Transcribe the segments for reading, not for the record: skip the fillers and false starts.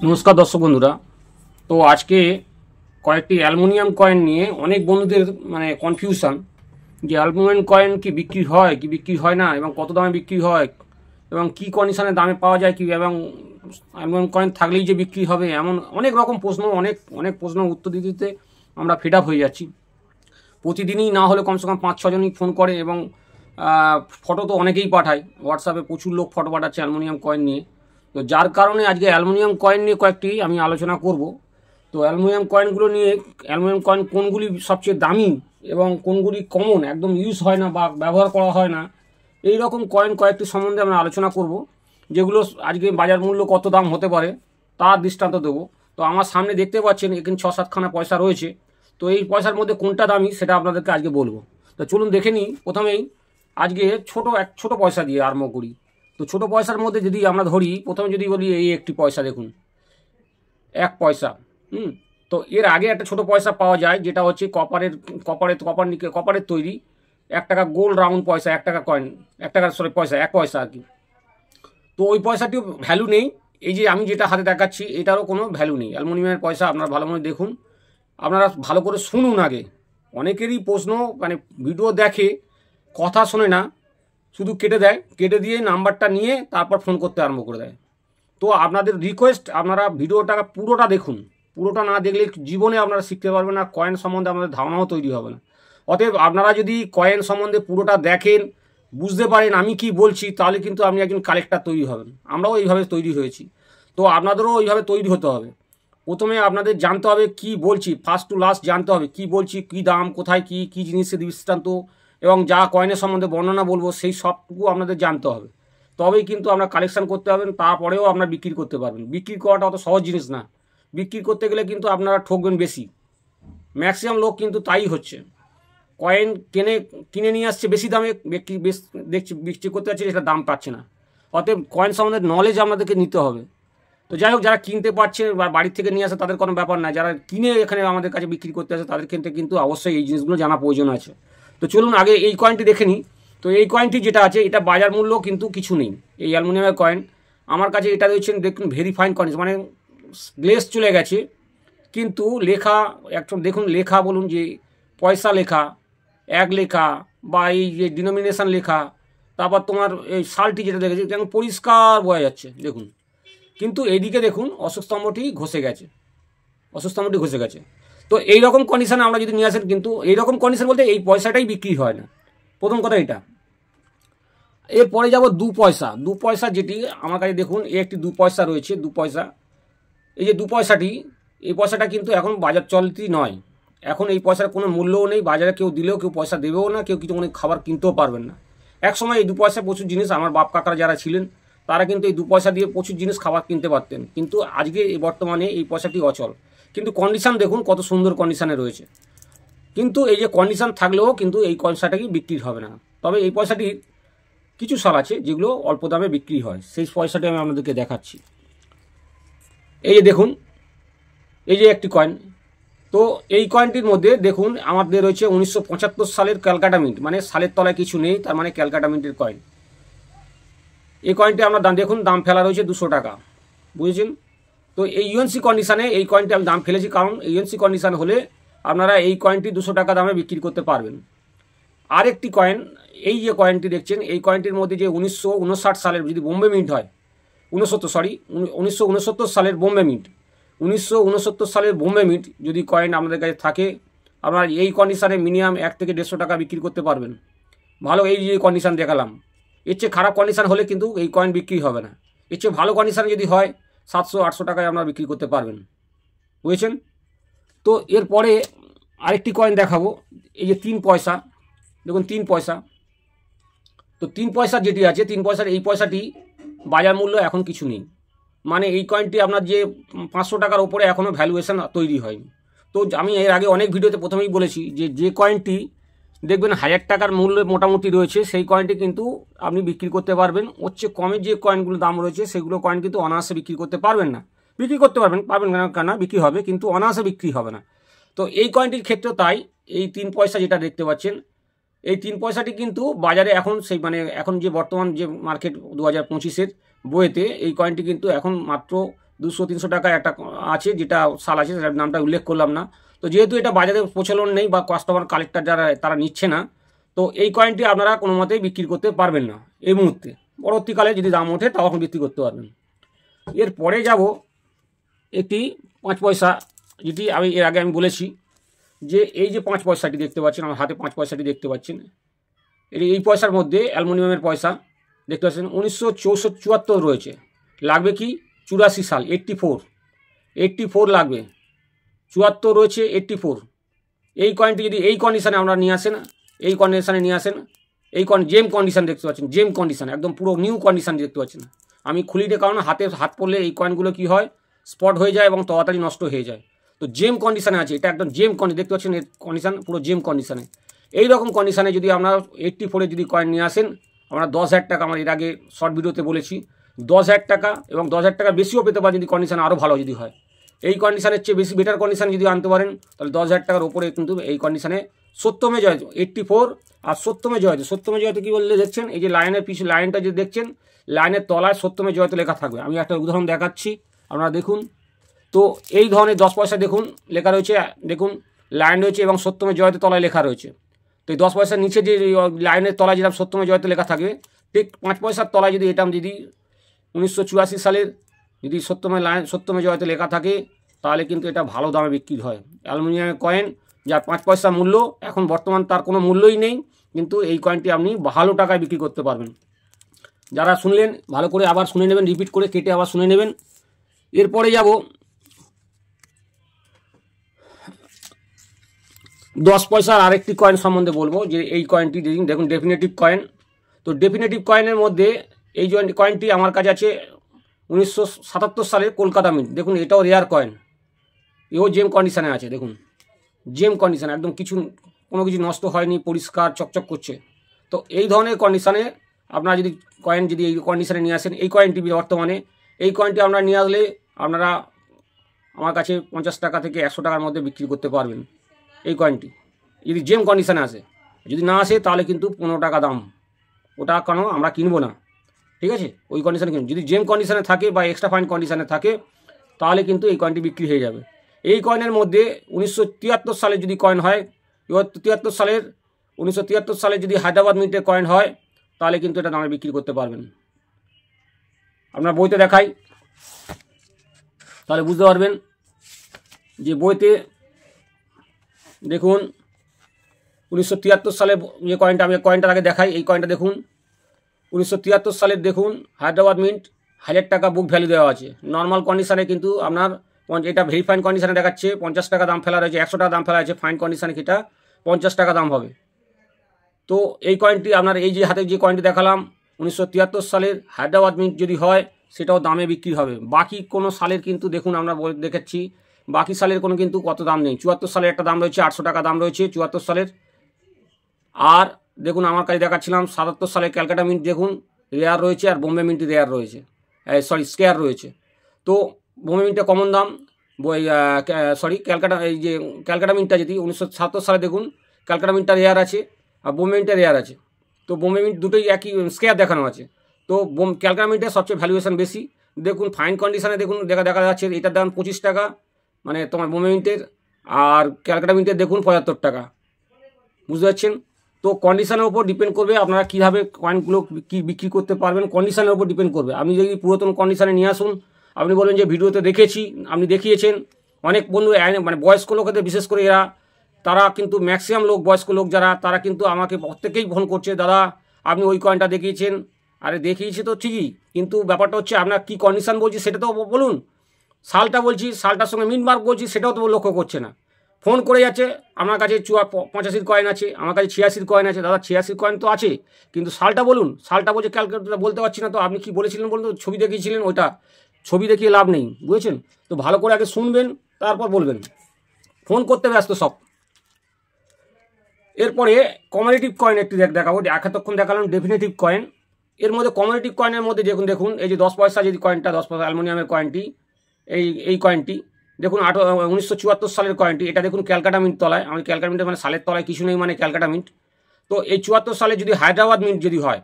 নমস্কার দর্শক বন্ধুরা। তো আজকে কয়েকটি অ্যালুমিনিয়াম কয়েন নিয়ে অনেক বন্ধুদের কনফিউশন যে অ্যালুমিনিয়াম কয়েন কি বিক্রি হয় কি বিক্রি হয় না, এবং কত দামে বিক্রি হয়, এবং কি কন্ডিশনে দামে পাওয়া যায় কি, এবং অ্যালুমিনিয়াম কয়েন থাকলেই যে বিক্রি হবে, এমন অনেক রকম প্রশ্ন, অনেক অনেক প্রশ্নের উত্তর দিতে দিতে আমরা ফেড আপ হয়ে যাচ্ছি। প্রতিদিনই না হলে কমসে কম 5-6 জনই ফোন করে, এবং ফটো তো অনেকেই পাঠায়, হোয়াটসঅ্যাপে প্রচুর লোক ফটো পাঠাচ্ছে অ্যালুমিনিয়াম কয়েন নিয়ে। তো যার কারণে আজকে অ্যালুমিনিয়াম কয়েন নিয়ে কয়েকটি আমি আলোচনা করব। তো অ্যালুমিনিয়াম কয়েনগুলো নিয়ে, অ্যালুমিনিয়াম কয়েন কোনগুলি সবচেয়ে দামি এবং কোনগুলি কমন, একদম ইউজ হয় না বা ব্যবহার করা হয় না, এই রকম কয়েন কয়েকটি সম্বন্ধে আমরা আলোচনা করব, যেগুলো আজকে বাজার মূল্য কত দাম হতে পারে তার দৃষ্টান্ত দেবো। তো আমার সামনে দেখতে পাচ্ছেন এখানে 6-7খানা পয়সা রয়েছে। তো এই পয়সার মধ্যে কোনটা দামি সেটা আপনাদেরকে আজকে বলবো। তো চলুন দেখে নিই। প্রথমেই আজকে ছোট পয়সা দিয়ে আরম্ভ করি। তো ছোট পয়সার মধ্যে যদি আমরা ধরি, প্রথমে যদি বলি এই একটি পয়সা দেখুন, 1 পয়সা। তো এর আগে একটা ছোট পয়সা পাওয়া যায়, যেটা হচ্ছে কপারের তৈরি 1 টাকা গোল রাউন্ড পয়সা, 1 টাকা কয়েন, 1 টাকার পয়সা, 1 পয়সা আর কি। তো ওই পয়সাটিও ভ্যালু নেই। এই যে আমি যেটা হাতে দেখাচ্ছি এটারও কোনো ভ্যালু নেই। অ্যালুমিনিয়ামের পয়সা আপনারা ভালো মনে দেখুন, আপনারা ভালো করে শুনুন। আগে অনেকেরই প্রশ্ন, ভিডিও দেখে কথা শোনে না, শুধু কেটে দেয়, কেটে দিয়ে নাম্বারটা নিয়ে তারপর ফোন করতে আরম্ভ করে দেয়। তো আপনাদের রিকোয়েস্ট, আপনারা ভিডিওটা পুরোটা দেখুন। পুরোটা না দেখলে জীবনে আপনারা শিখতে পারবেন না, কয়েন সম্বন্ধে আপনাদের ধারণাও তৈরি হবে না। অতএব আপনারা যদি কয়েন সম্বন্ধে পুরোটা দেখেন, বুঝতে পারেন আমি কি বলছি, তাহলে কিন্তু আপনি একজন কালেক্টর তৈরি হবেন। আমরাও এইভাবে তৈরি হয়েছি, তো আপনাদেরও ওইভাবে তৈরি হতে হবে। প্রথমে আপনাদের জানতে হবে কি বলছি, ফার্স্ট টু লাস্ট জানতে হবে কি বলছি, কি দাম, কোথায় কি কি জিনিসের দৃষ্টান্ত, এবং যা কয়েনের সম্বন্ধে বর্ণনা বলবো সেই সবটুকু আপনাদের জানতে হবে। তবেই কিন্তু আপনার কালেকশন করতে পারবেন, তারপরেও আপনার বিক্রি করতে পারবেন। বিক্রি করাটা অত সহজ জিনিস না। বিক্রি করতে গেলে কিন্তু আপনারা ঠকবেন বেশি। ম্যাক্সিমাম লোক কিন্তু তাই হচ্ছে, কয়েন কিনে নিয়ে আসছে বেশি দামে, বিক্রি করতে যাচ্ছে, এটা দাম পাচ্ছে না। অতএব কয়েন সম্বন্ধে নলেজ আপনাদেরকে নিতে হবে। তো যাই হোক, যারা কিনতে পারছে বা বাড়ির থেকে নিয়ে আসে তাদের কোনো ব্যাপার না, যারা কিনে এখানে আমাদের কাছে বিক্রি করতে আসে তাদের ক্ষেত্রে কিন্তু অবশ্যই এই জিনিসগুলো জানা প্রয়োজন আছে। তো চলুন আগে এই কয়েনটি দেখে নিই। তো এই কয়েনটি যেটা আছে, এটা বাজার মূল্য কিন্তু কিছু নেই। এই অ্যালুমিনিয়ামের কয়েন আমার কাছে এটা রয়েছেন, দেখুন ভেরিফাইন কয়েন, গ্লেস চলে গেছে, কিন্তু লেখা একদম দেখুন, লেখা বলুন যে পয়সা লেখা, 1 লেখা, বা এই যে ডিনোমিনেশন লেখা, তারপর তোমার এই সালটি যেটা দেখেছি যেমন পরিষ্কার বোঝা যাচ্ছে দেখুন। কিন্তু এইদিকে দেখুন অশোকস্তম্ভটি ঘষে গেছে। তো এইরকম কন্ডিশনে আমরা যদি নিয়ে আসেন, কিন্তু এইরকম কন্ডিশন বলতে এই পয়সাটাই বিক্রি হয় না, প্রথম কথা এটা। এরপরে যাব 2 পয়সা, যেটি আমার কাছে দেখুন এই একটি 2 পয়সা রয়েছে। 2 পয়সা, এই যে 2 পয়সাটি, এই পয়সাটা কিন্তু এখন বাজার চলতি নয়। এখন এই পয়সার কোনো মূল্যও নেই, বাজারে কেউ দিলেও কেউ পয়সা দেবেও না, কেউ কিছু খাবার কিনতেও পারবেন না। এক সময় এই 2 পয়সা প্রচুর জিনিস, আমার বাপ কাকারা যারা ছিলেন তারা কিন্তু এই 2 পয়সা দিয়ে প্রচুর জিনিস খাবার কিনতে পারতেন, কিন্তু আজকে এই বর্তমানে এই পয়সাটি অচল। কিন্তু কন্ডিশন দেখুন কত সুন্দর কন্ডিশনে রয়েছে। কিন্তু এই যে কন্ডিশন থাকলেও কিন্তু এই পয়সাটাকে বিক্রি হবে না। তবে এই পয়সাটির কিছু সাল আছে যেগুলো অল্প দামে বিক্রি হয়, সেই পয়সাটি আমি আপনাদেরকে দেখাচ্ছি। এই যে দেখুন, এই যে একটি কয়েন। তো এই কয়েনটির মধ্যে দেখুন আমাদের রয়েছে 1975 সালের ক্যালকাটা মিন্ট, সালের তলায় কিছু নেই, তার ক্যালকাটা মিন্টের কয়েন। এই কয়েনটি আমরা দেখুন দাম ফেলা রয়েছে 200 টাকা, বুঝেছেন? তো এই ইউএনসি কন্ডিশনে এই কয়েনটি আমি দাম ফেলেছি, কারণ ইউএনসি কন্ডিশন হলে আপনারা এই কয়েনটি 200 টাকা দামে বিক্রি করতে পারবেন। আরেকটি কয়েন, এই যে কয়েনটি দেখছেন, এই কয়েনটির মধ্যে যে 1959 সালের যদি বোম্বে মিন্ট হয়, 1969 সালের বোম্বে মিন্ট, 1969 সালের বোম্বে মিন্ট যদি কয়েন আপনাদের কাছে থাকে, আপনারা এই কন্ডিশনে মিনিমাম 1 থেকে 150 টাকা বিক্রি করতে পারবেন। ভালো, এই যে কন্ডিশন দেখালাম, এর চেয়ে খারাপ কন্ডিশন হলে কিন্তু এই কয়েন বিক্রি হবে না। এর চেয়ে ভালো কন্ডিশন যদি হয় 700-800 টাকায় আপনারা বিক্রি করতে পারবেন, বুঝেছেন? তো এরপরে আরেকটি কয়েন দেখাবো, এই যে 3 পয়সা, দেখুন 3 পয়সা। তো 3 পয়সা যেটি আছে, 3 পয়সার এই পয়সাটি বাজার মূল্য এখন কিছু নেই, এই কয়েনটি আপনার যে 500 টাকার ওপরে এখনও ভ্যালুয়েশন তৈরি হয়নি। তো আমি এর আগে অনেক ভিডিওতে প্রথমেই বলেছি যে কয়েনটি দেখবেন 1000 টাকার মূল্য মোটামুটি রয়েছে, সেই কয়েনটি কিন্তু আপনি বিক্রি করতে পারবেন। ওর চেয়ে কমে যে কয়েনগুলো দাম রয়েছে সেগুলো কয়েন কিন্তু অনায়াসে বিক্রি করতে পারবেন না। বিক্রি করতে পারবেন কেন, বিক্রি হবে, কিন্তু অনায়াসে বিক্রি হবে না। তো এই কয়েনটির ক্ষেত্রেও তাই। এই 3 পয়সা যেটা দেখতে পাচ্ছেন, এই 3 পয়সাটি কিন্তু বাজারে এখন সেই এখন যে বর্তমান যে মার্কেট 2025-এর বইয়েতে এই কয়েনটি কিন্তু এখন মাত্র 200-300 টাকা একটা আছে, যেটা সাল আছে, সেটার নামটা উল্লেখ করলাম না। তো যেহেতু এটা বাজারে প্রচলন নেই বা কাস্টমার কালেক্টর যারা তারা নিচ্ছে না, তো এই কয়েনটি আপনারা কোনো মতেই বিক্রি করতে পারবেন না এই মুহূর্তে। পরবর্তীকালে যদি দাম ওঠে তখন বিক্রি করতে পারবেন। এরপরে যাব একটি 5 পয়সা, যেটি আমি এর আগে আমি বলেছি যে এই যে 5 পয়সাটি দেখতে পাচ্ছেন, আমার হাতে 5 পয়সাটি দেখতে পাচ্ছেন, এই পয়সার মধ্যে অ্যালুমিনিয়ামের পয়সা দেখতে পাচ্ছেন 1974 রয়েছে। লাগবে কি 84 সাল, 84 লাগবে। 74 রয়েছে, 84। এই কয়েনটি যদি এই কন্ডিশানে আমরা নিয়ে আসেন, এই কন্ডিশানে নিয়ে আসেন, এই জেম কন্ডিশান দেখতে পাচ্ছেন, জেম কন্ডিশান একদম পুরো নিউ কন্ডিশান দেখতে পাচ্ছেন। আমি খুলিনি কারণ হাত পড়লে এই কয়েনগুলো কি হয়, স্পট হয়ে যায় এবং তাড়াতাড়ি নষ্ট হয়ে যায়। তো জেম কন্ডিশানে আছে, এটা একদম জেম দেখতে পাচ্ছেন, এর কন্ডিশান পুরো জেম কন্ডিশানে। এই রকম কন্ডিশানে যদি আমরা 84 যদি কয়েন নিয়ে আসেন, আমরা 10,000 টাকা, আমার এর আগে শর্ট ভিডিওতে বলেছি 10,000 টাকা এবং 10,000 টাকা বেশিও পেতে পারেন যদি কন্ডিশান আরও ভালো যদি হয়। এই কন্ডিশানের চেয়ে বেশি বেটার কন্ডিশান যদি আনতে পারেন তাহলে 10,000 টাকার ওপরে কিন্তু এই কন্ডিশানে সত্যমে জয় 84 আর সত্যমে জয়তে। সত্যমে জয়তে কী বললে দেখছেন, এই যে লাইনের পিছু লাইনটা যে দেখছেন, লাইনের তলায় সত্যমে জয়তে লেখা থাকবে। আমি একটা উদাহরণ দেখাচ্ছি, আপনারা দেখুন। তো এই ধরনের 10 পয়সা দেখুন লেখা রয়েছে, দেখুন লাইন রয়েছে এবং সত্যমে জয়তে তলায় লেখা রয়েছে। তো এই 10 পয়সার নিচে যে লাইনের তলায় যেটা সত্যমে জয়তে লেখা থাকবে, ঠিক 5 পয়সার তলায় যদি এটা যদি 1984 সালের যদি সত্যমে জয়তে লেখা থাকে, তাহলে কিন্তু এটা ভালো দামে বিক্রি হয়। অ্যালুমিনিয়ামের কয়েন যার 5 পয়সা মূল্য, এখন বর্তমান তার কোনো মূল্যই নেই, কিন্তু এই কয়েনটি আপনি ভালো টাকায় বিক্রি করতে পারবেন। যারা শুনলেন ভালো করে আবার শুনে নেবেন, রিপিট করে কেটে আবার শুনে নেবেন। এরপরে যাব 10 পয়সার আরেকটি কয়েন সম্বন্ধে বলবো, যে এই কয়েনটি দেখুন ডেফিনেটিভ কয়েন। তো ডেফিনেটিভ কয়েনের মধ্যে এই যে কয়েনটি আমার কাছে আছে 1977 সালের কলকাতা মিন্ট। দেখুন এটাও রেয়ার কয়েন, এও জেম কন্ডিশানে আছে। দেখুন জেম কন্ডিশানে একদম কোনো কিছু নষ্ট হয়নি, পরিষ্কার চকচক করছে। তো এই ধরনের কন্ডিশানে আপনারা যদি কয়েন যদি এই কন্ডিশানে নিয়ে আসেন, এই কয়েনটি বর্তমানে এই কয়েনটি আপনারা নিয়ে আসলে আপনারা আমার কাছে 50 টাকা থেকে 100 টাকার মধ্যে বিক্রি করতে পারবেন এই কয়েনটি, যদি জেম কন্ডিশানে আসে। যদি না আসে তাহলে কিন্তু 15 টাকা দাম, ওটা কেন আমরা কিনবো না, ঠিক আছে? ওই কন্ডিশানে কিনুন। যদি জেম কন্ডিশানে থাকে বা এক্সট্রা ফাইন কন্ডিশানে থাকে তাহলে কিন্তু এই কয়েনটি বিক্রি হয়ে যাবে। এই কয়েনের মধ্যে 1973 সালে যদি কয়েন হয়, 1973 সালে যদি হায়দ্রাবাদ মিন্টের কয়েন হয়, তাহলে কিন্তু এটা দামে বিক্রি করতে পারবেন। আপনার বইতে দেখাই, তাহলে বুঝতে পারবেন যে বইতে দেখুন 1973 সালে যে কয়েনটা, আমি কয়েনটার আগে দেখাই। এই কয়েনটা দেখুন 1973 সালের, দেখুন হায়দ্রাবাদ মিন্ট 1000 টাকা বুক ভ্যালু দেওয়া আছে। নর্মাল কন্ডিশানে কিন্তু আপনার এটা ভেরি ফাইন কন্ডিশানে দেখাচ্ছে 50 টাকা দাম ফেলা রয়েছে, 100 টাকা দাম ফেলা আছে। ফাইন কন্ডিশানে এটা 50 টাকা দাম হবে। তো এই কয়েনটি আপনার এই যে হাতে যে কয়েনটি দেখালাম 1973 সালের হায়দ্রাবাদ মিন্ট যদি হয়, সেটাও দামে বিক্রি হবে। বাকি কোনো সালের কিন্তু দেখুন আমরা দেখাচ্ছি, বাকি সালের কোনো কিন্তু কত দাম নেই। 74 সালের একটা দাম রয়েছে, 800 টাকা দাম রয়েছে 74 সালের। আর দেখুন আমার কাছে দেখাচ্ছিলাম 77 সালের ক্যালকাটা মিন্ট, দেখুন রেয়ার রয়েছে, আর বোম্বে মিন্টে রেয়ার রয়েছে, স্কেয়ার রয়েছে। তো বোম্বে মিন্টে কমন দাম, ক্যালকাটা, এই যে ক্যালকাটা মিন্টটা যদি 1977 সালে দেখুন ক্যালকাটা মিন্টটা রেয়ার আছে আর বোম্বে মিন্টটা রেয়ার আছে। তো বোম্বে মিন্ট দুটোই একই স্কেয়ার দেখানো আছে। তো ক্যালকাটা মিন্টের সবচেয়ে ভ্যালুয়েশন বেশি। দেখুন ফাইন কন্ডিশানে দেখুন দেখা যাচ্ছে এটার দাম 25 টাকা, মানে তোমার বোম্বে মিন্টের, আর ক্যালকাটা মিন্টের দেখুন 75 টাকা। বুঝতে পারছেন? তো কন্ডিশানের উপর ডিপেন্ড করবে আপনারা কীভাবে কয়েনগুলো বিক্রি করতে পারবেন, কন্ডিশানের উপর ডিপেন্ড করবে। আপনি যদি পুরাতন কন্ডিশানে নিয়ে আসুন, আপনি বলবেন যে ভিডিওতে দেখেছি, আপনি দেখিয়েছেন। অনেক বন্ধু মানে বয়স্ক লোকেদের বিশেষ করে তারা কিন্তু ম্যাক্সিমাম লোক, বয়স্ক লোক যারা, তারা কিন্তু আমাকে প্রত্যেকেই ফোন করছে, দাদা আপনি ওই কয়েনটা দেখিয়েছেন। আরে দেখিয়েছি তো ঠিকই, কিন্তু ব্যাপারটা হচ্ছে আপনার কী কন্ডিশান বলছি সেটা তো বলুন। সালটা বলছি, সালটার সঙ্গে মিন্ট মার্ক বলছি, সেটাও তো লক্ষ্য করছে না। ফোন করে যাচ্ছে, আমার কাছে 85 কয়েন আছে, আমার কাছে 86 কয়েন আছে। দাদা 86 কয়েন তো আছে, কিন্তু সালটা বলুন। সালটা বলছে ক্যালকুলেটরটা বলতে পারছি না। তো আপনি কি বলেছিলেন বলুন, ছবি দেখিয়েছিলেন, ওইটা ছবি দেখিয়ে লাভ নেই, বুঝেছেন? তো ভালো করে আগে শুনবেন, তারপর বলবেন। ফোন করতে ব্যস্ত সব। এরপরে কমিউনিটিভ কয়েন একটি দেখাবো। এতক্ষণ দেখালাম ডেফিনেটিভ কয়েন। এর মধ্যে কমিউনিটিভ কয়েনের মধ্যে দেখুন এই যে 10 পয়সা যদি কয়েনটা, 10 পয়সা অ্যালুমিনিয়ামের কয়েনটি, এই কয়েনটি দেখুন 1974 সালের কয়েনটি। এটা দেখুন ক্যালকাটা মিন্ট তলায়, আমি ক্যালকাটা মিন্টের মানে সালের তলায় কিছু নেই, মানে ক্যালকাটা মিন্ট। তো এই 74 সালে যদি হায়দ্রাবাদ মিন্ট যদি হয়,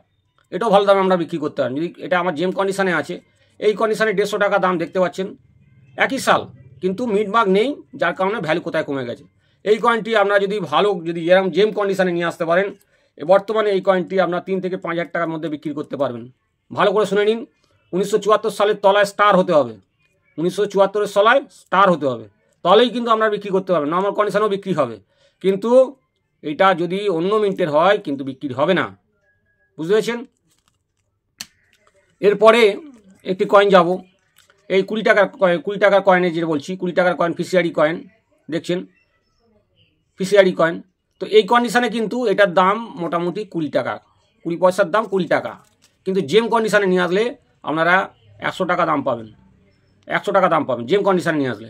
এটাও ভালো দামে আমরা বিক্রি করতে পারি। যদি এটা আমার জেম কন্ডিশানে আছে, এই কন্ডিশানে 150 টাকা দাম দেখতে পাচ্ছেন, একই সাল, কিন্তু মিড মার্ক নেই, যার কারণে ভ্যালু কোথায় কমে গেছে। এই কয়েনটি আপনারা যদি ভালো, যদি এরকম জেম কন্ডিশনে নিয়ে আসতে পারেন, বর্তমানে এই কয়েনটি আপনার 3 থেকে 5 হাজার টাকার মধ্যে বিক্রি করতে পারবেন। ভালো করে শুনে নিন, 1974 সালের তলায় স্টার হতে হবে, 1974-এর তলায় স্টার হতে হবে, তাহলেই কিন্তু আপনারা বিক্রি করতে পারবেন। নর্মাল কন্ডিশনেও বিক্রি হবে, কিন্তু এটা যদি অন্য মিন্টের হয় কিন্তু বিক্রি হবে না, বুঝতে পেরেছেন। এরপরে একটি কয়েন যাব, এই 20 টাকার কয়েনের যেটা বলছি, 20 টাকার কয়েন, ফিশিয়ারি কয়েন দেখছেন, ফিশিয়ারি কয়েন। তো এই কন্ডিশনে কিন্তু এটার দাম মোটামুটি 20 টাকা, 20 পয়সার দাম 20 টাকা, কিন্তু জেম কন্ডিশনে নিয়ে আসলে আপনারা 100 টাকা দাম পাবেন, 100 টাকা দাম পাবেন জেম কন্ডিশনে নিয়ে আসলে।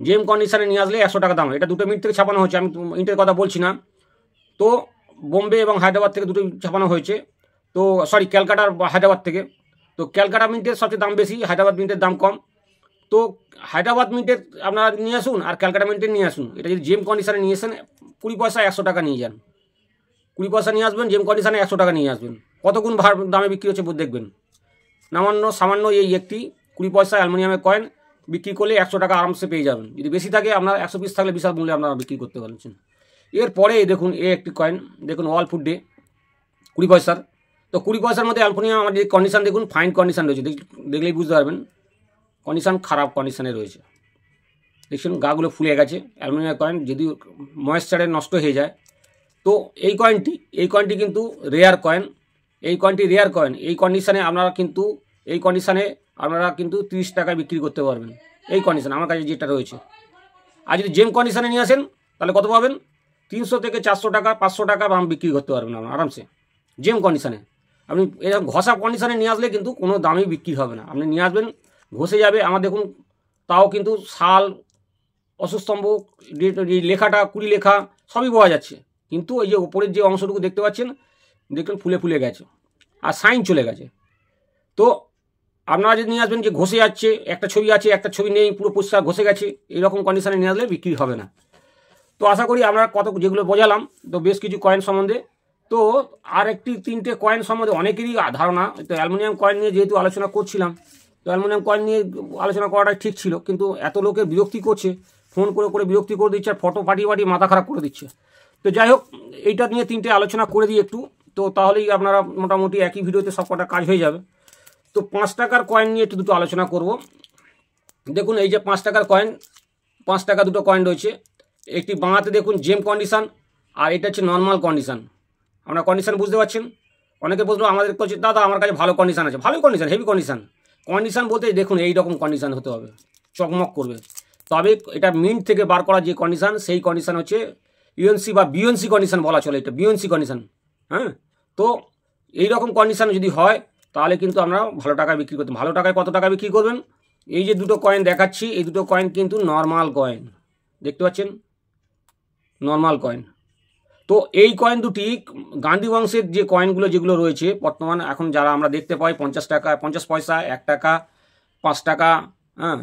জেম কন্ডিশনে নিয়ে আসলে 100 টাকা দাম। এটা দুটো মিনিট থেকে ছাপানো হয়েছে, আমি মিনিটের কথা বলছি না। তো বোম্বে এবং হায়দ্রাবাদ থেকে দুটো ছাপানো হয়েছে, তো সরি ক্যালকাটা হায়দ্রাবাদ থেকে। তো ক্যালকাটা মিন্টের সবচেয়ে দাম বেশি, হায়দ্রাবাদ মিন্টের দাম কম। তো হায়দ্রাবাদ মিন্টের আপনারা নিয়ে আসুন আর ক্যালকাটা মিন্টের নিয়ে আসুন, এটা যদি জেম কন্ডিশনে নিয়ে আসেন 20 পয়সা 100 টাকা নিয়ে যান, 20 পয়সা নিয়ে আসবেন, জেম কন্ডিশনে 100 টাকা নিয়ে আসবেন, কতগুণ দামে বিক্রি হচ্ছে দেখবেন। সামান্য এই একটি 20 পয়সা অ্যালুমিনিয়ামের কয়েন বিক্রি করলে 100 টাকা আরামসে পেয়ে যাবেন। যদি বেশি থাকে আপনার 100 পিস থাকলে বিশাল মূল্যে আপনারা বিক্রি করতে পারছেন। এরপরে দেখুন এই একটি কয়েন, দেখুন ওয়াল ফুড ডে 20 পয়সার। তো 20 পয়সার মধ্যে অ্যালুমিনিয়াম আমার যে কন্ডিশন দেখুন, ফাইন কন্ডিশন রয়েছে, দেখলেই বুঝতে পারবেন কন্ডিশন খারাপ কন্ডিশনে রয়েছে। দেখছেন গাগুলো ফুলে গেছে, অ্যালুমিনিয়াম কয়েন যদি ময়েশ্চারে নষ্ট হয়ে যায়। তো এই কয়েনটি কিন্তু রেয়ার কয়েন, এই কয়েনটি রেয়ার কয়েন। এই কন্ডিশনে আপনারা কিন্তু 30 টাকায় বিক্রি করতে পারবেন, এই কন্ডিশনে আমার কাছে যেটা রয়েছে। আর যদি জেম কন্ডিশনে নিয়ে আসেন তাহলে কত পাবেন, 300 থেকে 400 টাকা 500 টাকা দাম বিক্রি করতে পারবেন আপনার আরামসে জেম কন্ডিশনে। আপনি এরকম ঘষা কন্ডিশনে নিয়ে আসলে কিন্তু কোনো দামই বিক্রি হবে না, আপনি নিয়ে আসবেন ঘষে যাবে। আমার দেখুন তাও কিন্তু সাল, অসুস্তম্ভ, লেখাটা 20 লেখা সবই পাওয়া যাচ্ছে, কিন্তু এই যে ওপরের যে অংশটুকু দেখতে পাচ্ছেন, দেখুন ফুলে গেছে আর সাইন চলে গেছে। তো আপনারা যদি নিয়ে আসবেন যে ঘষে যাচ্ছে, একটা ছবি আছে একটা ছবি নেই, পুরো পরিষ্কার ঘষে গেছে, এইরকম কন্ডিশনে নিয়ে আসলে বিক্রি হবে না। তো আশা করি আপনারা যেগুলো বোঝালাম, তো বেশ কিছু কয়েন সম্বন্ধে। তো আর 3টে কয়েন সম্বন্ধে অনেকেরই ধারণা, তো অ্যালুমিনিয়াম কয়েন নিয়ে যেহেতু আলোচনা করছিলাম, তো অ্যালুমিনিয়াম কয়েন নিয়ে আলোচনা করাটাই ঠিক ছিল, কিন্তু এত লোকের বিরক্তি করছে, ফোন করে বিরক্তি করে দিচ্ছে, আর ফটো পাঠিয়ে মাথা খারাপ করে দিচ্ছে। তো যাই হোক, এইটা নিয়ে 3টে আলোচনা করে দিই একটু, তো তাহলেই আপনারা মোটামুটি একই ভিডিওতে সব কটা কাজ হয়ে যাবে। তো 5 টাকার কয়েন নিয়ে একটু দুটো আলোচনা করব। দেখুন এই যে 5 টাকার কয়েন, 5 টাকা দুটো কয়েন রয়েছে, একটি বাঁহাতে দেখুন জেম কন্ডিশন, আর এটা হচ্ছে নর্মাল কন্ডিশন। আপনারা কন্ডিশন বুঝতে পারছেন। অনেকে বলবো আমাদের কাছে দাদা আমার কাছে ভালো কন্ডিশন আছে, ভালো কন্ডিশন, হেভি কন্ডিশন বলতে দেখুন এই রকম কন্ডিশন হতে হবে, চকমক করবে। তবে এটা মিন্ট থেকে বার করা যে কন্ডিশন, সেই কন্ডিশন হচ্ছে ইউএনসি বা বিএনসি কন্ডিশন বলা চলে, এটা বিএনসি কন্ডিশন। হ্যাঁ, তো এইরকম কন্ডিশন যদি হয় তাহলে কিন্তু আমরা ভালো টাকায় বিক্রি করতে। ভালো টাকায় কত টাকা বিক্রি করবেন, এই যে দুটো কয়েন দেখাচ্ছি, এই দুটো কয়েন কিন্তু নর্মাল কয়েন, দেখতে পাচ্ছেন নর্মাল কয়েন। তো এই কয়েন দুটি গান্ধী বংশের যে কয়েনগুলো যেগুলো রয়েছে বর্তমান এখন যারা আমরা দেখতে পাই, 50 টাকা, 50 পয়সা, 1 টাকা, 5 টাকা, হ্যাঁ,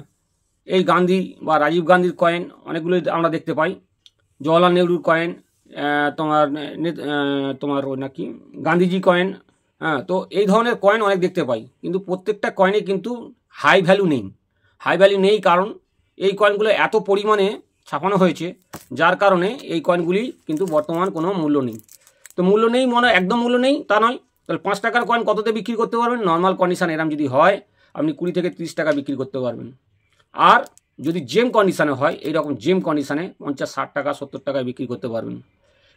এই গান্ধী বা রাজীব গান্ধীর কয়েন অনেকগুলো আমরা দেখতে পাই। জওয়াহরলাল নেহরুর কয়েন, তোমার নাকি গান্ধীজি কয়েন, হ্যাঁ। তো এই ধরনের কয়েন অনেক দেখতে পাই, কিন্তু প্রত্যেকটা কয়েনে কিন্তু হাই ভ্যালু নেই, কারণ এই কয়েনগুলো এত পরিমাণে ছাপানো হয়েছে, যার কারণে এই কয়েনগুলি কিন্তু বর্তমান কোনো মূল্য নেই। তো মূল্য নেই একদম মূল্য নেই তা নয়। তাহলে 5 টাকার কয়েন কততে বিক্রি করতে পারবেন, নর্মাল কন্ডিশন এরম যদি হয় আপনি 20 থেকে 30 টাকা বিক্রি করতে পারবেন। আর যদি জেম কন্ডিশনে হয়, এইরকম জেম কন্ডিশনে 50, 60 টাকা, 70 টাকায় বিক্রি করতে পারবেন।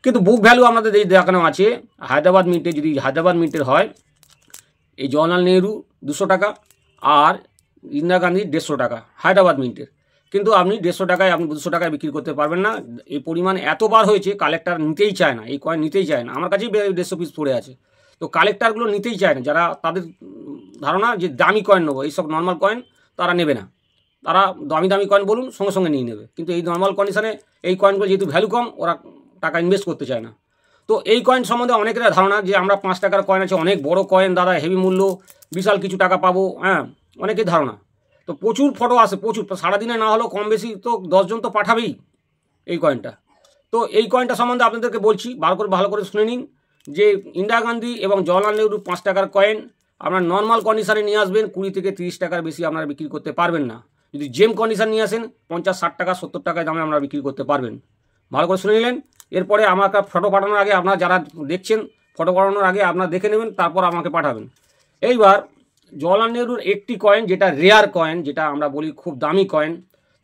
কিন্তু বুক ভ্যালু আপনাদের দেখানো আছে হায়দ্রাবাদ মিন্টে, যদি হায়দ্রাবাদ মিন্টের হয় এই জওয়াহরলাল নেহরু 200 টাকা আর ইন্দিরা গান্ধী 150 টাকা হায়দ্রাবাদ মিন্টের। কিন্তু আপনি 150 টাকায়, আপনি 200 টাকায় বিক্রি করতে পারবেন না। এই পরিমাণ এতবার হয়েছে, কালেক্টর নিতেই চায় না, এই কয়েন নিতেই চায় না। আমার কাছেই 150 পিস পড়ে আছে। তো কালেক্টরগুলো নিতেই চায় না, যারা তাদের ধারণা যে দামি কয়েন নেবো, এইসব নর্মাল কয়েন তারা নেবে না, তারা দামি কয়েন বলুন সঙ্গে সঙ্গে নিয়ে নেবে। কিন্তু এই নর্মাল কন্ডিশনে এই কয়েনগুলো যেহেতু ভ্যালু কম, ওরা টাকা ইনভেস্ট করতে চায় না। তো এই কয়েন সম্বন্ধে অনেকের ধারণা যে আমরা 5 টাকার কয়েন আছে, অনেক বড় কয়েন দাদা, হেভি মূল্য, বিশাল কিছু টাকা পাবো, হ্যাঁ, অনেকের ধারণা। তো প্রচুর ফটো আসে, প্রচুর, সারাদিনে না হলেও কম বেশি তো 10 জন তো পাঠাবেই এই কয়েনটা। তো এই কয়েনটা সম্বন্ধে আপনাদেরকে বলছি, ভালো করে শুনে নিন যে ইন্দিরা গান্ধী এবং জওয়াহরলাল নেহরু 5 টাকার কয়েন আপনার নর্মাল কন্ডিশনে নিয়ে আসবেন, 20 থেকে 30 টাকার বেশি আপনারা বিক্রি করতে পারবেন না। যদি জেম কন্ডিশন নিয়ে আসেন 50-60 টাকা 70 টাকায় দামে আপনারা বিক্রি করতে পারবেন। ভালো করে শুনে নিলেন। এরপরে আমাকে ফটো পাঠানোর আগে আপনারা যারা দেখছেন, ফটো পাঠানোর আগে আপনারা দেখে নেবেন, তারপর আমাকে পাঠাবেন। এইবার জওহরলাল নেহরুর একটি কয়েন, যেটা রেয়ার কয়েন, যেটা আমরা বলি খুব দামি কয়েন,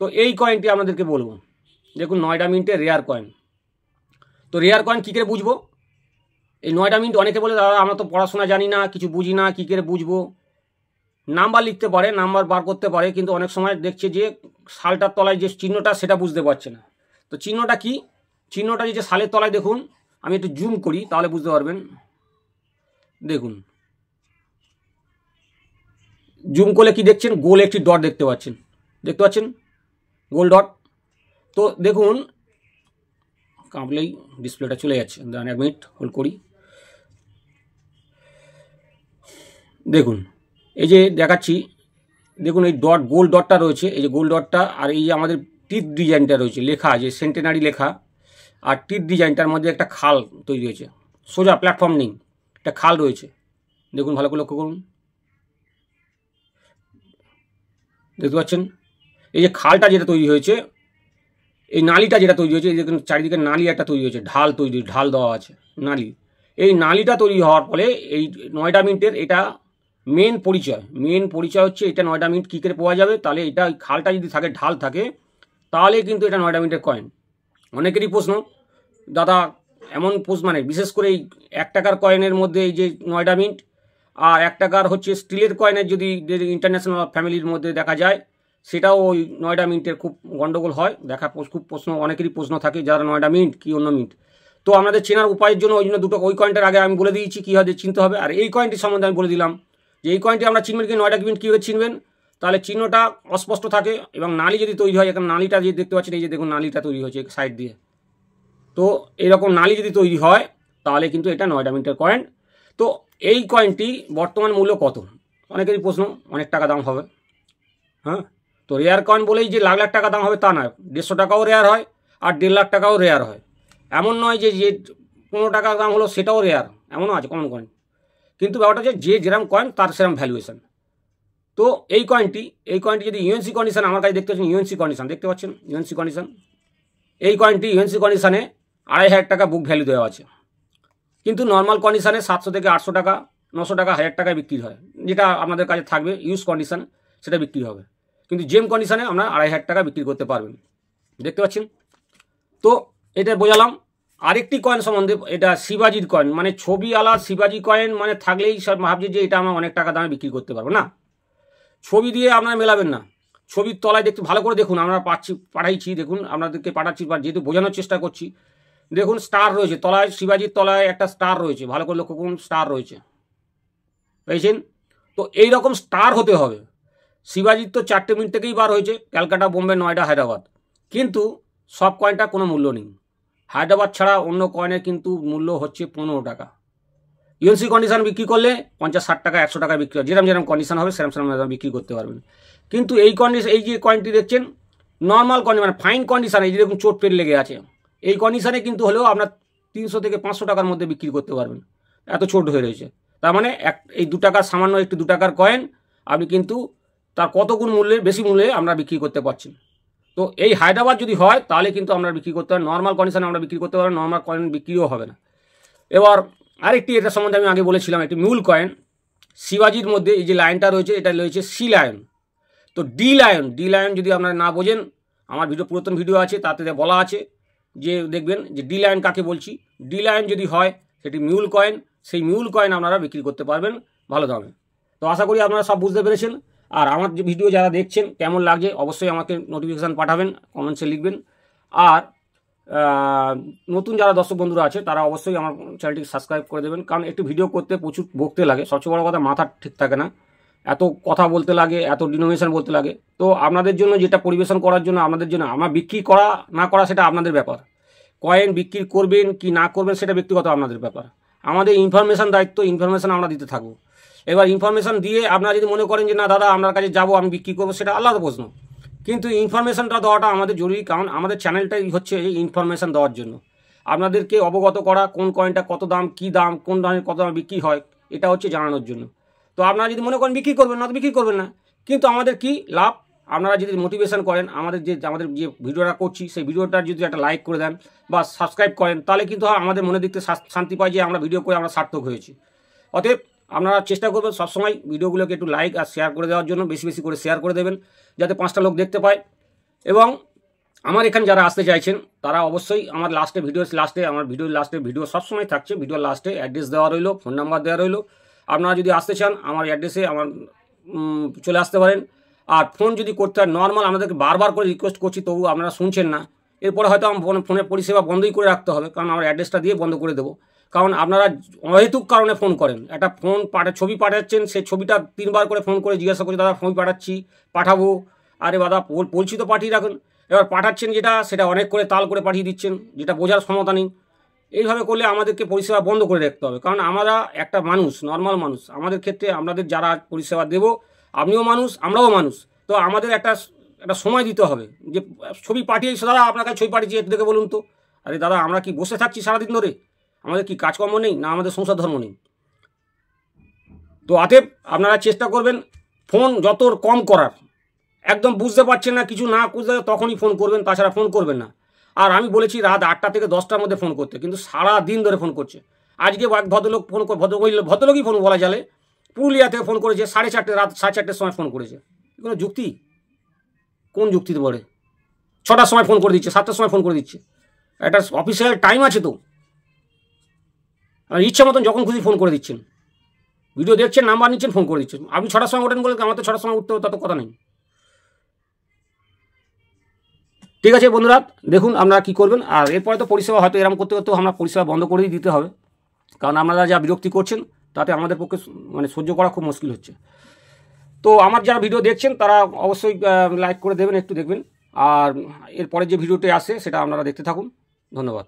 তো এই কয়েনটি আপনাদেরকে বলবো। দেখুন, নয়ডা মিন্টের রেয়ার কয়েন। তো রেয়ার কয়েন কী করে বুঝবো? এই নয়ডা মিন্ট, অনেকে বলে দাদা আমরা তো পড়াশোনা জানি না, কিছু বুঝি না, কী করে বুঝবো? নাম্বার লিখতে পারে, নাম্বার বার করতে পারে, কিন্তু অনেক সময় দেখছে যে শালটার তলায় যে চিহ্নটা সেটা বুঝতে পারছে না। তো চিহ্নটা কি? চিহ্নটা যে শালের তলায় দেখুন, আমি একটু জুম করি তাহলে বুঝতে পারবেন। দেখুন, জুম করলে কি দেখছেন? গোল একটি ডট দেখতে পাচ্ছেন, দেখতে পাচ্ছেন গোল ডট। তো দেখুন, কাঁপলেই ডিসপ্লেটা চলে যাচ্ছে, দাঁড়ান 1 মিনিট হোল্ড করি। দেখুন, এই যে দেখাচ্ছি, দেখুন এই ডট, গোল ডটটা রয়েছে, এই যে গোল ডটটা, আর এই যে আমাদের টিথ ডিজাইনটা রয়েছে, লেখা যে সেন্টেনারি লেখা, আর টিথ ডিজাইনটার মধ্যে একটা খাল তৈরি হয়েছে, সোজা প্ল্যাটফর্ম নেই, একটা খাল রয়েছে। দেখুন, ভালো করে লক্ষ্য করুন, দেখতে পাচ্ছেন এই যে খালটা যেটা তৈরি হয়েছে, এই নালিটা যেটা তৈরি হয়েছে, এই দেখুন চারিদিকে নালি একটা তৈরি হয়েছে, ঢাল তৈরি, ঢাল দেওয়া আছে নালি। এই নালিটা তৈরি হওয়ার ফলে এই নয়ডা মিন্টের এটা মেন পরিচয় হচ্ছে এটা। নয়ডা মিন্ট কী করে পাওয়া যাবে? তাহলে এটা খালটা যদি থাকে, ঢাল থাকে, তাহলে কিন্তু এটা নয়ডা মিন্টের কয়েন। অনেকেরই প্রশ্ন, দাদা এমন প্রশ্ন, মানে বিশেষ করে এই 1 টাকার কয়েনের মধ্যে এই যে নয়ডা মিন্ট, আর 1 টাকার হচ্ছে স্টিলের কয়েনের যদি ইন্টারন্যাশনাল ফ্যামিলির মধ্যে দেখা যায়, সেটাও ওই নয়ডা মিন্টের খুব গন্ডগোল হয়। খুব প্রশ্ন, অনেকেরই প্রশ্ন থাকে যারা নয়ডা মিন্ট কি অন্য মিন্ট। তো আপনাদের চেনার উপায়ের জন্য ওই জন্য দুটো, ওই কয়েনটার আগে আমি বলে দিয়েছি কীভাবে চিনতে হবে, আর এই কয়েনটির সম্বন্ধে আমি বলে দিলাম যে এই কয়েনটি আমরা চিনবেন কি, নয়ডা মিন্ট কীভাবে চিনবেন। তাহলে চিহ্নটা অস্পষ্ট থাকে এবং নালি যদি তৈরি হয়, এখানে নালিটা যে দেখতে পাচ্ছেন, এই যে দেখুন নালিটা তৈরি হয়েছে সাইড দিয়ে, তো এরকম নালি যদি তৈরি হয় তাহলে কিন্তু এটা নয়ডা মিন্টের কয়েন। তো এই কয়েনটি বর্তমান মূল্য কত? অনেকেরই প্রশ্ন, অনেক টাকা দাম হবে। হ্যাঁ, তো রেয়ার কয়েন বলেই যে লাখ লাখ টাকা দাম হবে তা নয়, 150 টাকাও রেয়ার হয় আর 1.5 লাখ টাকাও রেয়ার হয়। এমন নয় যে 15 টাকা দাম হলো সেটাও রেয়ার, এমনও আছে কমন কয়েন। কিন্তু ব্যাপারটা হচ্ছে যে যেরকম কয়েন তার সেরকম ভ্যালুয়েশন। তো এই কয়েনটি যদি ইউএনসি কন্ডিশন, আমার কাছে দেখতে পাচ্ছেন ইউএনসি কন্ডিশন, দেখতে পাচ্ছেন ইউএনসি কন্ডিশন, এই কয়েনটি ইউএনসি কন্ডিশনে 2,500 টাকা বুক ভ্যালু দেওয়া আছে। কিন্তু নর্মাল কন্ডিশনে 700 থেকে 800 টাকা, 900 টাকা, 1000 টাকায় বিক্রি হয়, যেটা আপনাদের কাছে থাকবে ইউজ কন্ডিশন সেটা বিক্রি হবে। কিন্তু জেম কন্ডিশনে আমরা 2,500 টাকা বিক্রি করতে পারবেন, দেখতে পাচ্ছেন। তো এটা বোঝালাম। আরেকটি কয়েন সম্বন্ধে, এটা শিবাজির কয়েন, মানে ছবি আলা শিবাজি কয়েন, মানে থাকলেই সব ভাবছে যে এটা আমরা অনেক টাকা দামে বিক্রি করতে পারবো না। ছবি দিয়ে আপনারা মেলাবেন না, ছবির তলায় দেখতে ভালো করে দেখুন, আমরা পাঠাইছি, দেখুন আপনাদেরকে পাঠাচ্ছি, বা যেহেতু বোঝানোর চেষ্টা করছি, দেখুন স্টার রয়েছে তলায়, শিবাজির তলায় একটা স্টার রয়েছে, ভালো করে লক্ষ্য করুন, স্টার রয়েছে, পেয়েছেন? তো এই রকম স্টার হতে হবে। শিবাজির তো 4টে মিনিট থেকেই বার হয়েছে, ক্যালকাটা, বোম্বে, নয়ডা, হায়দ্রাবাদ, কিন্তু সব কয়েনটা কোনো মূল্য নেই। হায়দ্রাবাদ ছাড়া অন্য কয়েনের কিন্তু মূল্য হচ্ছে 15 টাকা। ইউএনসি কন্ডিশন বিক্রি করলে 50-60 টাকা, 100 টাকা বিক্রি হয়, যেরকম কন্ডিশন হবে সেরকম বিক্রি করতে পারবেন। কিন্তু এই কন্ডিশন, এই যে কয়েনটি দেখছেন নর্মাল কন্ডিশন, মানে ফাইন কন্ডিশন, এই যে দেখুন চোট পেট লেগে আছে, এই কন্ডিশনে কিন্তু হলেও আপনার 300 থেকে 500 টাকার মধ্যে বিক্রি করতে পারবেন, এত চোট হয়ে রয়েছে। তার মানে এই 2 টাকার সামান্য একটু 2 টাকার কয়েন আপনি কিন্তু তার কত গুণ মূল্যে, বেশি মূল্যে আমরা বিক্রি করতে পারছেন। তো এই হায়দ্রাবাদ যদি হয় তাহলে কিন্তু আমরা বিক্রি করতে পারি, নর্মাল কন্ডিশনে আমরা বিক্রি করতে পারি, নর্মাল কয়েন বিক্রিও হবে না। এবার আরেকটি, এটা সম্বন্ধে আমি আগে বলেছিলাম, একটি মিউল কয়েন, শিবাজির মধ্যে এই যে লায়নটা রয়েছে, এটা রয়েছে সি লায়ন। তো ডি লায়ন যদি আপনারা না বোঝেন, আমার পুরাতন ভিডিও আছে, তাতে বলা আছে যে দেখবেন যে ডি লায়ন কাকে বলছি। ডি লায়ন যদি হয় সেটি মিউল কয়েন, সেই মিউল কয়েন আপনারা বিক্রি করতে পারবেন ভালো দামে। তো আশা করি আপনারা সব বুঝতে পেরেছেন। আর আমার যে ভিডিও যারা দেখছেন কেমন লাগছে অবশ্যই আমাকে নোটিফিকেশান পাঠাবেন, কমেন্টসে লিখবেন। আর নতুন যারা দর্শক বন্ধুরা আছে তারা অবশ্যই আমার চ্যানেলটিকে সাবস্ক্রাইব করে দেবেন, কারণ একটু ভিডিও করতে প্রচুর বকতে লাগে, সবচেয়ে বড় কথা মাথা ঠিক থাকে না, এত কথা বলতে লাগে, এত ডিনোমিনেশন বলতে লাগে। তো আপনাদের জন্য যেটা পরিবেশন করার জন্য, আপনাদের জন্য, আমার বিক্রি করা না করা সেটা আপনাদের ব্যাপার, কয়েন বিক্রি করবেন কি না করবেন সেটা ব্যক্তিগত আপনাদের ব্যাপার। আমাদের ইনফরমেশান দায়িত্ব, ইনফরমেশান আমরা দিতে থাকবো। এবার ইনফরমেশান দিয়ে আপনারা যদি মনে করেন যে না দাদা আপনার কাছে যাবো আমি বিক্রি করবো, সেটা আলাদা প্রশ্ন, কিন্তু ইনফরমেশানটা দেওয়াটা আমাদের জরুরি, কারণ আমাদের চ্যানেলটাই হচ্ছে এই ইনফরমেশান দেওয়ার জন্য, আপনাদেরকে অবগত করা, কোন কয়েনটা কত দাম, কী দাম, কোন দামে কত দাম বিক্রি হয়, এটা হচ্ছে জানানোর জন্য। তো আপনারা যদি মনে করেন বিক্রি করবেন না, তো বিক্রি করবেন না, কিন্তু আমাদের কি লাভ, আপনারা যদি মোটিভেশন করেন আমাদের যে ভিডিওটা করছি সেই ভিডিওটার যদি একটা লাইক করে দেন বা সাবস্ক্রাইব করেন, তাহলে কিন্তু আমাদের মনের দিক থেকে শান্তি পাই যে আমরা ভিডিও করে আমরা সার্থক হয়েছি। অতএব আপনারা চেষ্টা করবেন সবসময় ভিডিওগুলোকে একটু লাইক আর শেয়ার করে দেওয়ার জন্য, বেশি বেশি করে শেয়ার করে দেবেন যাতে 5টা লোক দেখতে পায়। এবং আমার এখানে যারা আসতে চাইছেন তারা অবশ্যই আমার ভিডিওর লাস্টে ভিডিও সবসময় থাকছে, ভিডিওর লাস্টে অ্যাড্রেস দেওয়া রইলো, ফোন নাম্বার দেওয়া রইলো। আপনারা যদি আসতে চান আমার অ্যাড্রেসে চলে আসতে পারেন। আর ফোন যদি করতে হয় নর্মাল, আমাদেরকে বারবার করে রিকোয়েস্ট করছি তবু আপনারা শুনছেন না, এরপরে হয়তো আমার ফোনের পরিষেবা বন্ধই করে রাখতে হবে, কারণ আমার অ্যাড্রেসটা দিয়ে বন্ধ করে দেবো। কারণ আপনারা অহেতুক কারণে ফোন করেন, একটা ছবি পাঠাচ্ছেন, সেই ছবিটা 3বার করে ফোন করে জিজ্ঞাসা করছি দাদা ছবি পাঠাবো, আরে দাদা বলছি তো পাঠিয়ে রাখুন। এবার পাঠাচ্ছেন সেটা অনেক করে তাল করে পাঠিয়ে দিচ্ছেন, যেটা বোঝার ক্ষমতা নেই। এইভাবে করলে আমাদেরকে পরিষেবা বন্ধ করে রাখতে হবে, কারণ আমরা একটা মানুষ, নর্মাল মানুষ। আমাদের ক্ষেত্রে আমাদের যারা পরিষেবা দেব, আপনিও মানুষ আমরাও মানুষ, তো আমাদের একটা সময় দিতে হবে। যে ছবি পাঠিয়েছি দাদা আপনার কাছে ছবি পাঠিয়েছি একটু দেখে বলুন তো। আরে দাদা আমরা কি বসে থাকছি সারাদিন ধরে? আমাদের কি কাজকর্ম নেই না আমাদের সংসার ধর্ম নেই? তো অতএব আপনারা চেষ্টা করবেন ফোন যত কম করার। একদম বুঝতে পারছেন না, কিছু না বুঝতে তখনই ফোন করবেন, তাছাড়া ফোন করবেন না। আর আমি বলেছি রাত 8টা থেকে 10টার মধ্যে ফোন করতে, কিন্তু সারা দিন ধরে ফোন করছে। আজকে এক ভদ্রলোক ভদ্রলোকই ফোন বলা চলে, পুরুলিয়া থেকে ফোন করেছে রাত 4:30টার সময় ফোন করেছে। কোনো যুক্তি? কোন যুক্তিতে বলে 6টার সময় ফোন করে দিচ্ছে, 7টার সময় ফোন করে দিচ্ছে? একটা অফিসিয়াল টাইম আছে তো। আর ইচ্ছা মতন যখন খুশি ফোন করে দিচ্ছেন, ভিডিও দেখছেন, নাম্বার নিচ্ছেন, ফোন করে দিচ্ছেন। আপনি 6টার সময় ওঠেন বলে আমার তো 6টার সময় উঠতে হবে তত কথা নেই। ঠিক আছে বন্ধুরা, দেখুন আপনারা কী করবেন। আর এরপরে তো পরিষেবা হয়তো এরকম করতে করতে আমরা পরিষেবা বন্ধ করেই দিতে হবে, কারণ আপনারা যা বিরক্তি করছেন তাতে আমাদের পক্ষে সহ্য করা খুব মুশকিল হচ্ছে। তো আমার যারা ভিডিও দেখছেন তারা অবশ্যই লাইক করে দেবেন, একটু দেখবেন। আর এরপরে যে ভিডিওটি আসে সেটা আপনারা দেখতে থাকুন। ধন্যবাদ।